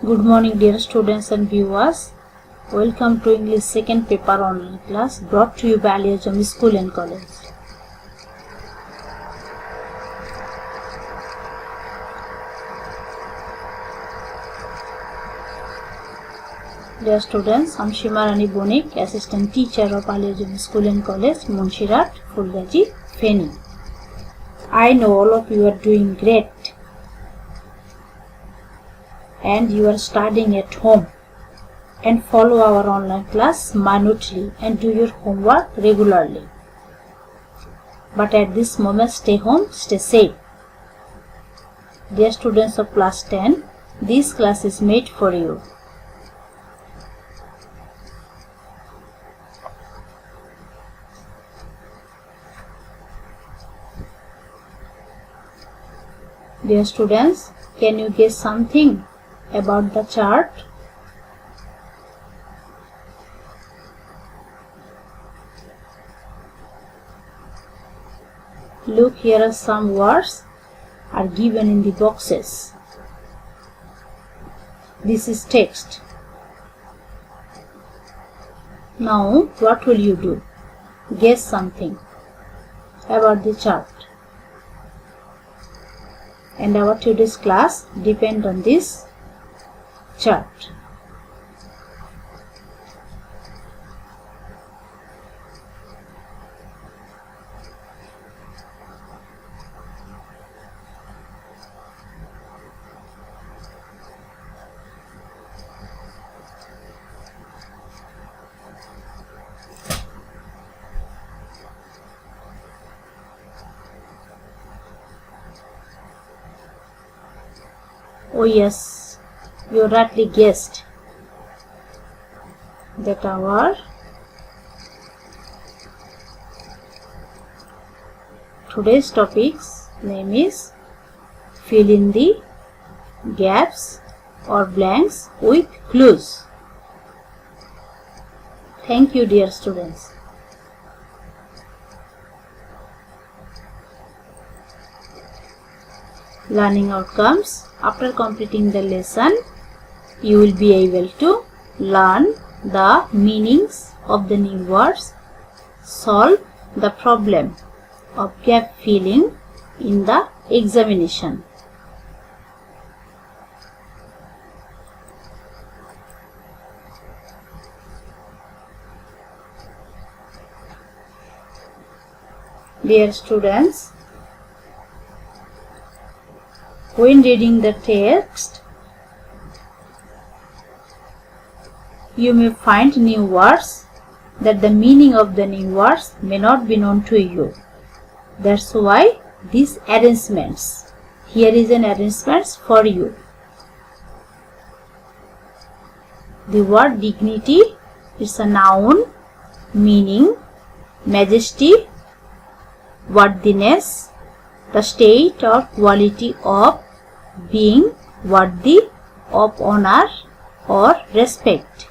Good morning, dear students and viewers. Welcome to English second paper online class brought to you by Aliazam School and College. Dear students, I am Shimarani Bonik, Assistant Teacher of Aliazam School and College, Munshirat, Fulgaji, Feni. I know all of you are doing great and you are studying at home, and follow our online class minutely and do your homework regularly. But at this moment, stay home, stay safe. Dear students of class 10, this class is made for you. Dear students, can you guess something about the chart? Look, here are some words are given in the boxes. This is text. Now, what will you do? Guess something about the chart. And our today's class depends on this chart. Oh yes, you rightly guessed that our today's topic's name is fill in the gaps or blanks with clues. Thank you, dear students. Learning outcomes. After completing the lesson, you will be able to learn the meanings of the new words, solve the problem of gap filling in the examination. Dear students, when reading the text, you may find new words that the meaning of the new words may not be known to you. That's why these arrangements. Here is an arrangement for you. The word dignity is a noun meaning majesty, worthiness, the state or quality of being worthy of honor or respect.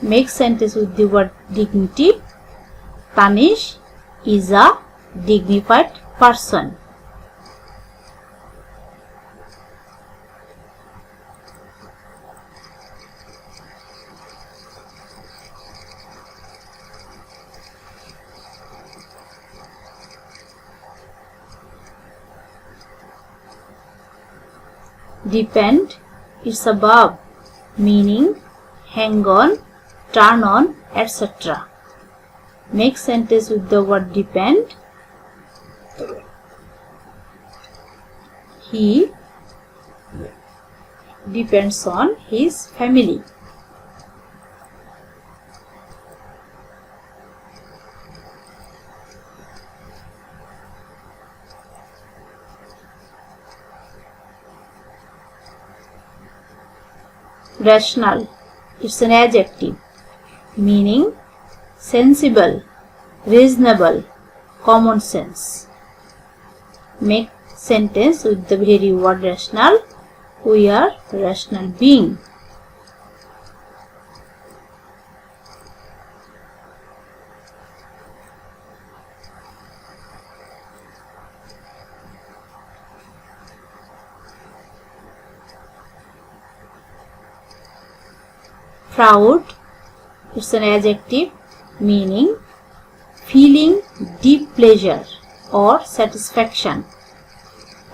Make sentence with the word dignity. Tanish is a dignified person. Depend is a verb meaning hang on, turn on, etc. Make sentence with the word depend. He depends on his family. Rational, it's an adjective meaning sensible, reasonable, common sense. Make sentence with the very word rational. We are rational being. Proud, it's an adjective meaning feeling deep pleasure or satisfaction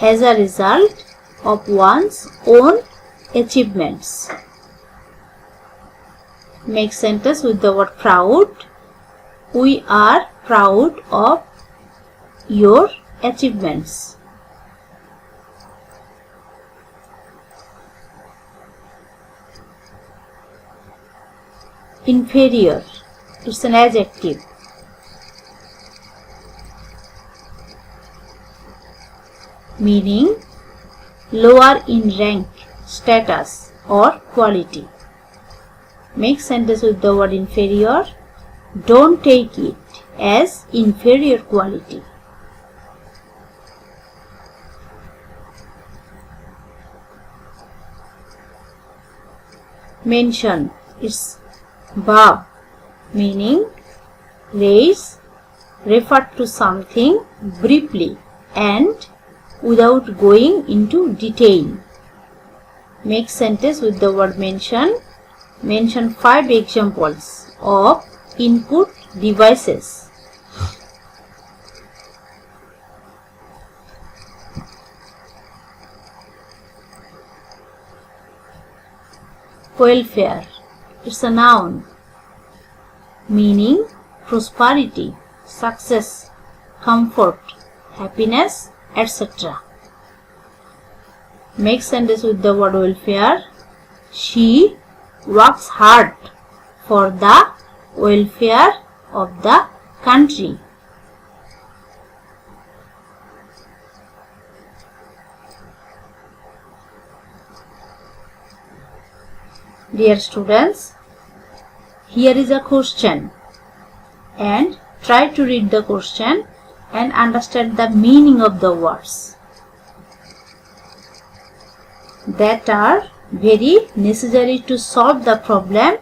as a result of one's own achievements. Make sentence with the word proud. We are proud of your achievements. Inferior, it's an adjective meaning lower in rank, status or quality. Make sentence with the word inferior. Don't take it as inferior quality. Mention, it's verb meaning raise, refer to something briefly and without going into detail. Make sentence with the word mention. Mention 5 examples of input devices. Welfare, it's a noun meaning prosperity, success, comfort, happiness, etc. Make sentence with the word welfare. She works hard for the welfare of the country. Dear students, here is a question and try to read the question and understand the meaning of the words that are very necessary to solve the problem,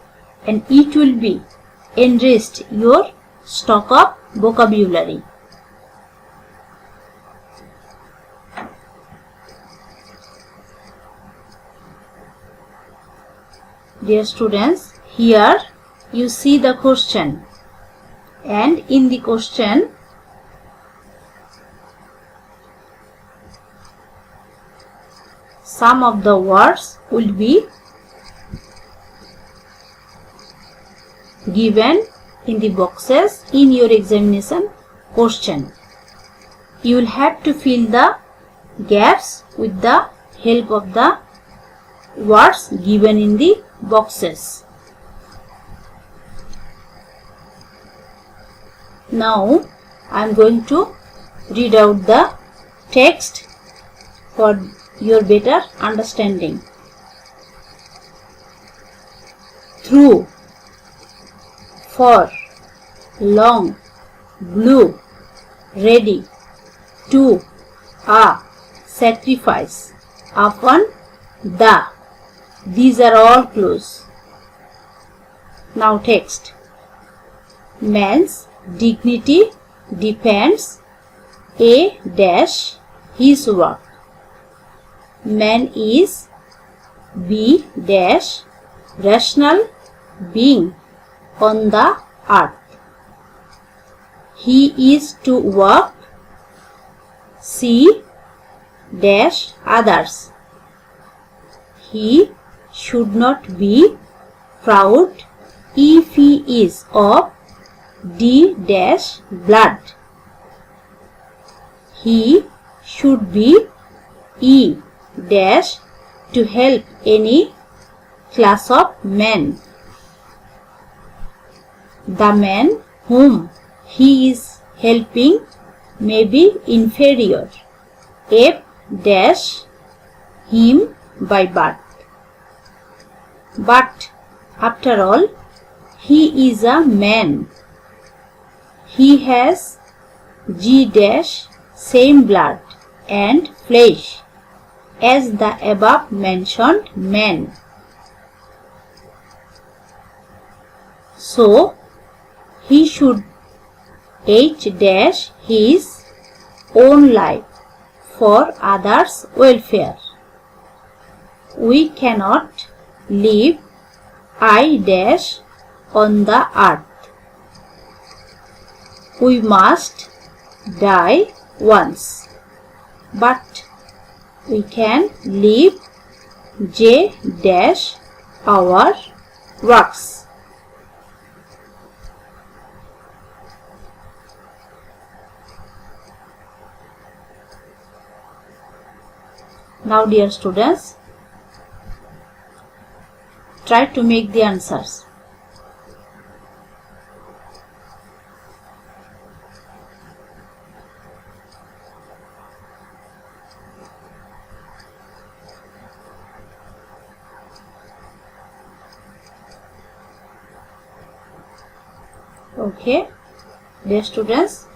and it will be enriched your stock of vocabulary. Dear students, here you see the question, and in the question some of the words will be given in the boxes in your examination question. You will have to fill the gaps with the help of the words given in the boxes. Now I am going to read out the text for your better understanding. Through, for, long, blue, ready, to, a, sacrifice, upon, the. These are all clues. Now text. Man's dignity depends A dash his work. Man is B dash rational being on the earth. He is to work C dash others. He should not be proud if he is of D dash blood. He should be E dash to help any class of men. The man whom he is helping may be inferior F dash him by birth. But after all, he is a man. He has G dash same blood and flesh as the above mentioned man. So he should H dash his own life for others' welfare. We cannot live I dash on the earth. We must die once, but we can live J dash our works. Now dear students, try to make the answers. Okay, dear students,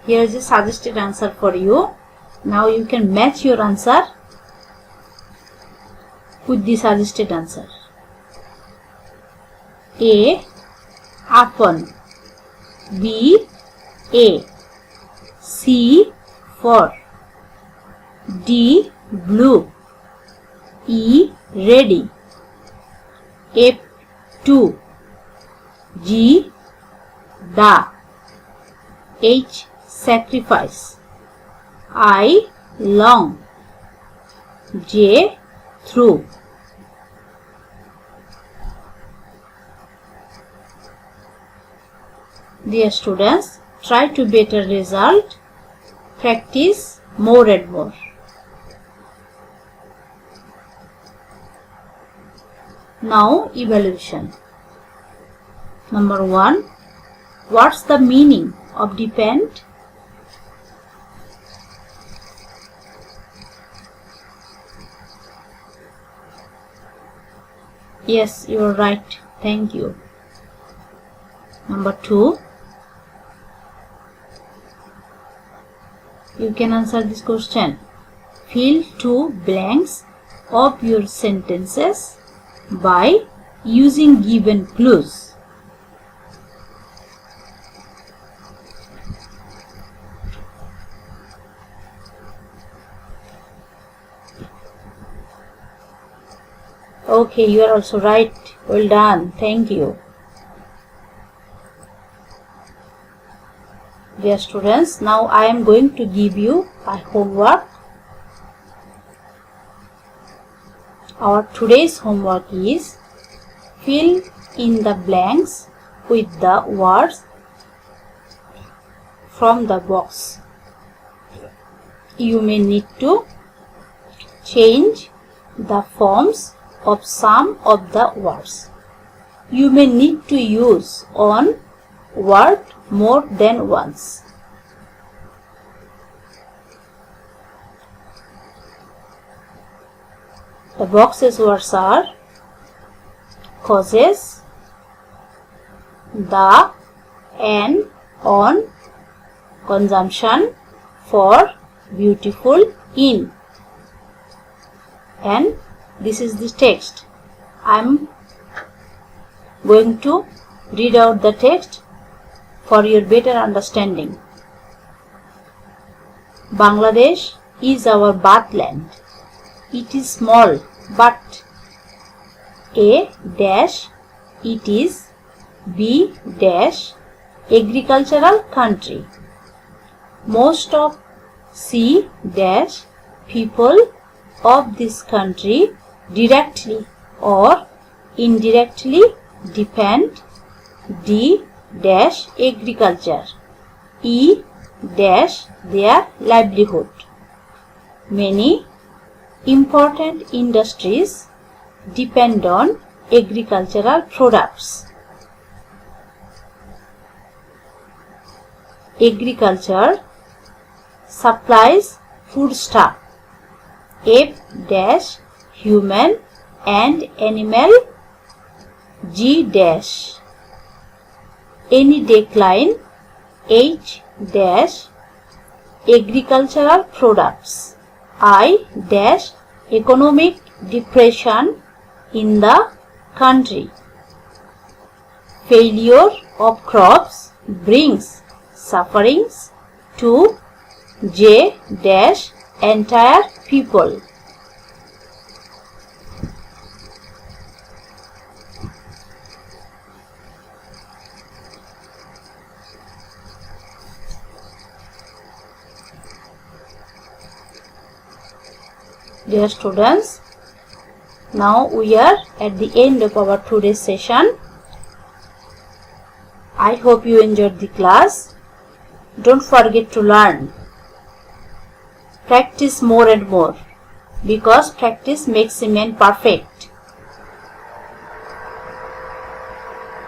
here is a suggested answer for you. Now you can match your answer with the suggested answer. A. Upon. B. A. C. For. D. Blue. E. Ready. F. To. G. The. H. Sacrifice. I. Long. J. Through. Dear students, try to better result. Practice more and more. Now evaluation. Number 1. What's the meaning of depend? Yes, you are right. Thank you. Number 2. You can answer this question. Fill 2 blanks of your sentences by using given clues. Okay, you are also right. Well done. Thank you. Dear students, now I am going to give you a homework. Our today's homework is fill in the blanks with the words from the box. You may need to change the forms of some of the words. You may need to use one word more than once. The boxes words are causes, the, and, on, consumption, for, beautiful, in. And this is the text. I am going to read out the text for your better understanding. Bangladesh is our birthland. It is small, but A dash it is B dash agricultural country. Most of C dash people of this country directly or indirectly depend D dash agriculture, E dash their livelihood. Many important industries depend on agricultural products. Agriculture supplies foodstuff. F dash human and animal. G dash any decline. H dash agricultural products. I dash economic depression in the country. Failure of crops brings sufferings to J dash entire people. Dear students, now we are at the end of our today's session. I hope you enjoyed the class. Don't forget to learn. Practice more and more, because practice makes a man perfect.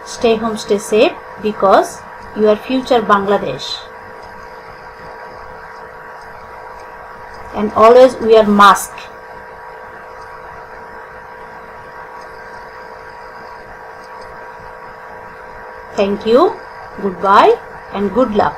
Stay home, stay safe, because you are future Bangladesh. And always wear mask. Thank you, goodbye and good luck.